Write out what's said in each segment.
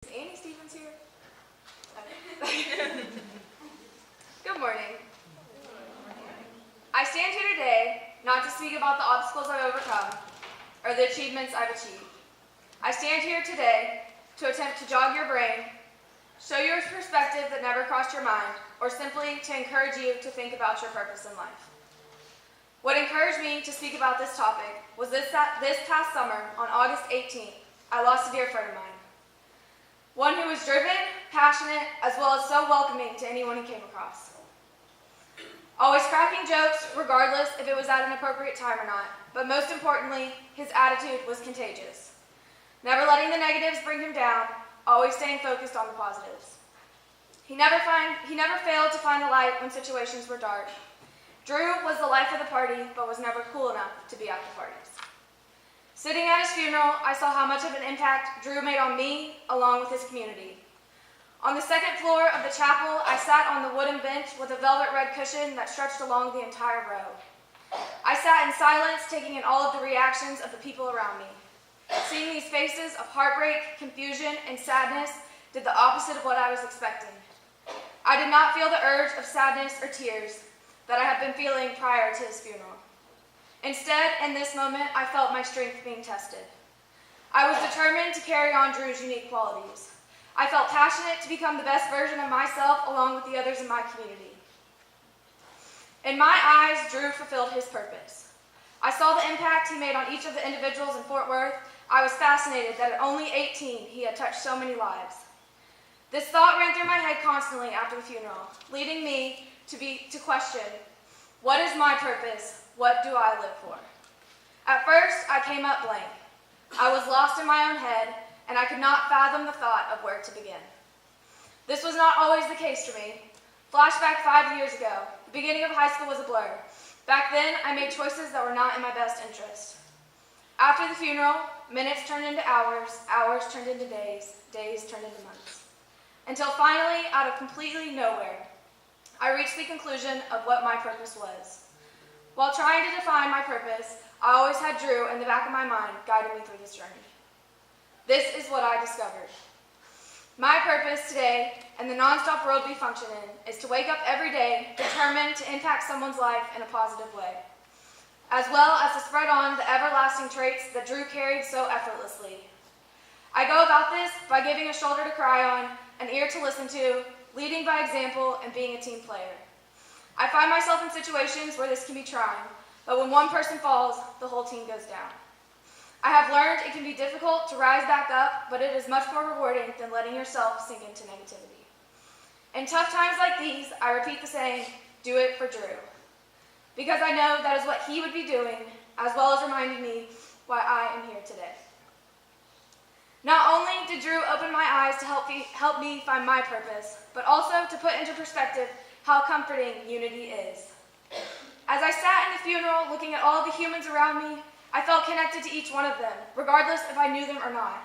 Is Annie Stevens here? Okay. Good morning. I stand here today not to speak about the obstacles I've overcome or the achievements I've achieved. I stand here today to attempt to jog your brain, show you a perspective that never crossed your mind, or simply to encourage you to think about your purpose in life. What encouraged me to speak about this topic was this past summer, on August 18th, I lost a dear friend of mine. One who was driven, passionate, as well as so welcoming to anyone he came across. Always cracking jokes, regardless if it was at an appropriate time or not, but most importantly, his attitude was contagious. Never letting the negatives bring him down, always staying focused on the positives. He never failed to find the light when situations were dark. Drew was the life of the party, but was never cool enough to be at the parties. Sitting at his funeral, I saw how much of an impact Drew made on me, along with his community. On the second floor of the chapel, I sat on the wooden bench with a velvet red cushion that stretched along the entire row. I sat in silence, taking in all of the reactions of the people around me. Seeing these faces of heartbreak, confusion, and sadness did the opposite of what I was expecting. I did not feel the urge of sadness or tears that I had been feeling prior to his funeral. Instead, in this moment, I felt my strength being tested. I was determined to carry on Drew's unique qualities. I felt passionate to become the best version of myself along with the others in my community. In my eyes, Drew fulfilled his purpose. I saw the impact he made on each of the individuals in Fort Worth. I was fascinated that at only 18, he had touched so many lives. This thought ran through my head constantly after the funeral, leading me to question, what is my purpose? What do I live for? At first, I came up blank. I was lost in my own head, and I could not fathom the thought of where to begin. This was not always the case for me. Flashback 5 years ago, the beginning of high school was a blur. Back then, I made choices that were not in my best interest. After the funeral, minutes turned into hours, hours turned into days, days turned into months. Until finally, out of completely nowhere, I reached the conclusion of what my purpose was. While trying to define my purpose, I always had Drew in the back of my mind guiding me through this journey. This is what I discovered. My purpose today, and the nonstop world we function in, is to wake up every day determined to impact someone's life in a positive way, as well as to spread on the everlasting traits that Drew carried so effortlessly. I go about this by giving a shoulder to cry on, an ear to listen to, leading by example, and being a team player. I find myself in situations where this can be trying, but when one person falls, the whole team goes down. I have learned it can be difficult to rise back up, but it is much more rewarding than letting yourself sink into negativity. In tough times like these, I repeat the saying, do it for Drew. Because I know that is what he would be doing, as well as reminding me why I am here today. Not only did Drew open my eyes to help me find my purpose, but also to put into perspective how comforting unity is. As I sat in the funeral looking at all the humans around me, I felt connected to each one of them, regardless if I knew them or not.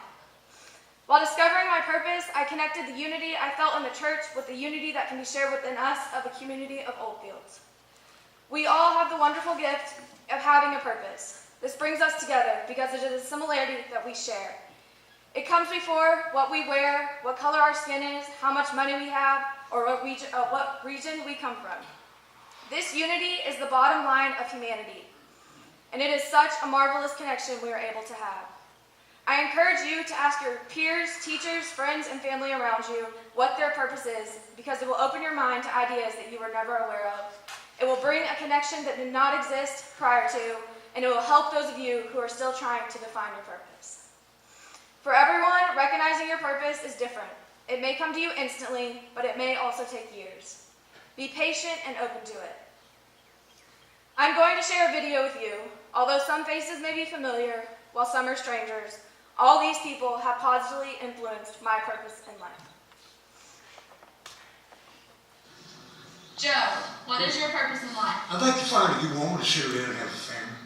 While discovering my purpose, I connected the unity I felt in the church with the unity that can be shared within us of a community of Oldfields. We all have the wonderful gift of having a purpose. This brings us together because it is a similarity that we share. It comes before what we wear, what color our skin is, how much money we have, or what region we come from. This unity is the bottom line of humanity, and it is such a marvelous connection we are able to have. I encourage you to ask your peers, teachers, friends, and family around you what their purpose is, because it will open your mind to ideas that you were never aware of. It will bring a connection that did not exist prior to, and it will help those of you who are still trying to define your purpose. For everyone, recognizing your purpose is different. It may come to you instantly, but it may also take years. Be patient and open to it. I'm going to share a video with you. Although some faces may be familiar, while some are strangers, all these people have positively influenced my purpose in life. Joe, what is your purpose in life? I'd like to find a good woman to share in and have a family.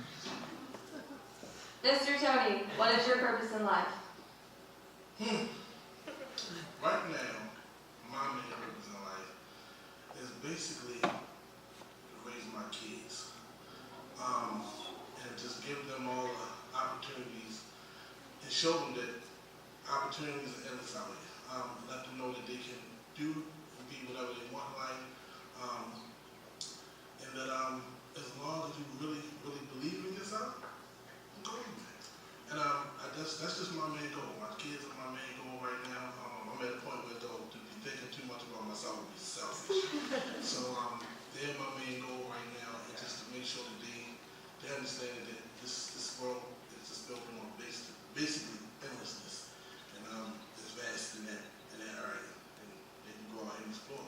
Mr. Tony, what is your purpose in life? Right now, my main purpose in life is basically to raise my kids. And just give them all the opportunities and show them that opportunities are endless out here. do and be whatever they want in life. And that as long as you really, really believe in yourself, go with it. And that's just my main goal. My kids are my main goal right now. I'm at a point where though to be thinking too much about myself would be selfish. So they're my main goal right now, and just to make sure that they understand that this world is just built on basically endlessness, and it's vast in that area, and they can go out and explore.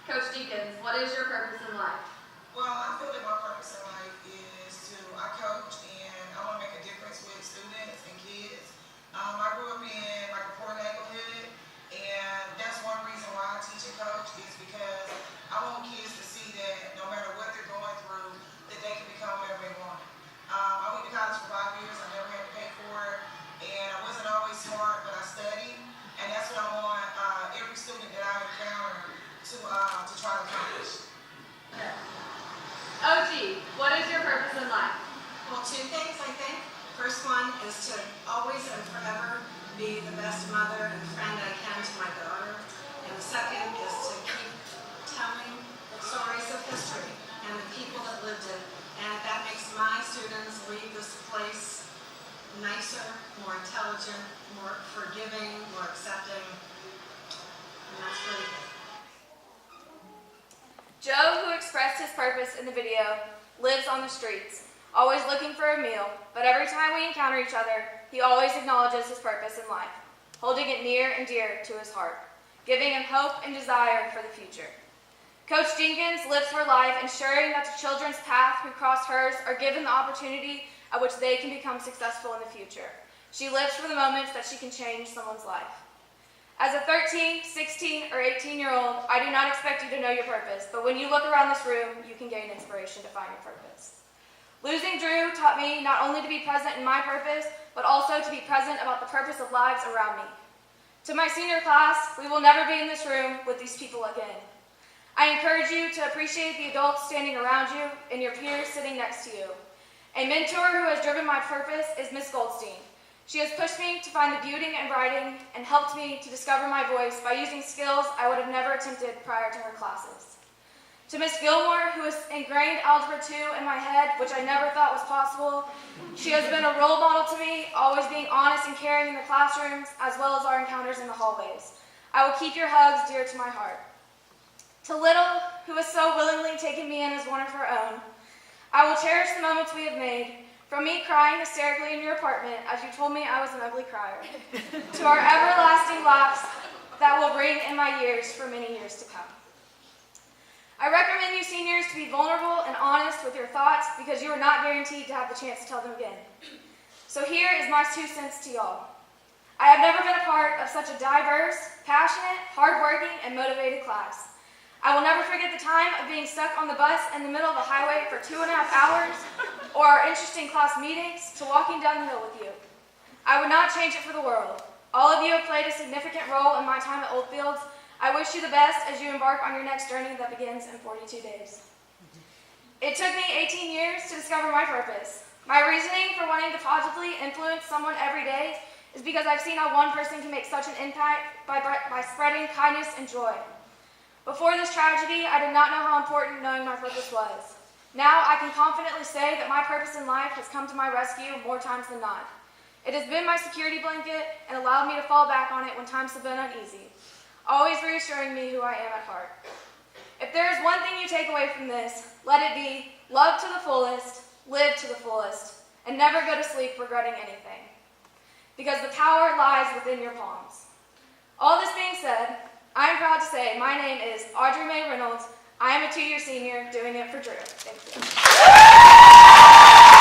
Coach Deacons, what is your purpose in life? Well, I feel that my purpose in life is I coach and I want to make a difference with students and kids. I grew up in like a poor neighborhood, and that's one reason why I teach and coach is because I want kids to see that no matter what they're going through, that they can become whatever they want. I went to college for 5 years. I never had to pay for it, and I wasn't always smart, but I studied, and that's what I want every student that I encounter to try to accomplish. OG, what is your purpose in life? Well, two things, I think. First one is to always and forever be the best mother and friend I can to my daughter. And the second is to keep telling the stories of history and the people that lived it. And that makes my students leave this place nicer, more intelligent, more forgiving, more accepting. And that's really good. Joe, who expressed his purpose in the video, lives on the streets, always looking for a meal, but every time we encounter each other, he always acknowledges his purpose in life, holding it near and dear to his heart, giving him hope and desire for the future. Coach Jenkins lives her life ensuring that the children's path who cross hers are given the opportunity at which they can become successful in the future. She lives for the moments that she can change someone's life. As a 13, 16, or 18-year-old, I do not expect you to know your purpose, but when you look around this room, you can gain inspiration to find your purpose. Losing Drew taught me not only to be present in my purpose, but also to be present about the purpose of lives around me. To my senior class, we will never be in this room with these people again. I encourage you to appreciate the adults standing around you and your peers sitting next to you. A mentor who has driven my purpose is Miss Goldstein. She has pushed me to find the beauty in writing and helped me to discover my voice by using skills I would have never attempted prior to her classes. To Miss Gilmore, who has ingrained Algebra 2 in my head, which I never thought was possible, she has been a role model to me, always being honest and caring in the classrooms, as well as our encounters in the hallways. I will keep your hugs dear to my heart. To Little, who has so willingly taken me in as one of her own, I will cherish the moments we have made, from me crying hysterically in your apartment as you told me I was an ugly crier, to our everlasting laughs that will ring in my ears for many years to come. I recommend you seniors to be vulnerable and honest with your thoughts because you are not guaranteed to have the chance to tell them again. So here is my 2 cents to y'all. I have never been a part of such a diverse, passionate, hardworking, and motivated class. I will never forget the time of being stuck on the bus in the middle of the highway for 2.5 hours, or our interesting class meetings, to walking down the hill with you. I would not change it for the world. All of you have played a significant role in my time at Oldfields. I wish you the best as you embark on your next journey that begins in 42 days. It took me 18 years to discover my purpose. My reasoning for wanting to positively influence someone every day is because I've seen how one person can make such an impact by spreading kindness and joy. Before this tragedy, I did not know how important knowing my purpose was. Now I can confidently say that my purpose in life has come to my rescue more times than not. It has been my security blanket and allowed me to fall back on it when times have been uneasy, always reassuring me who I am at heart. If there is one thing you take away from this, let it be love to the fullest, live to the fullest, and never go to sleep regretting anything. Because the power lies within your palms. All this being said, I am proud to say my name is Audrey May Reynolds. I am a 2-year senior doing it for Drew. Thank you.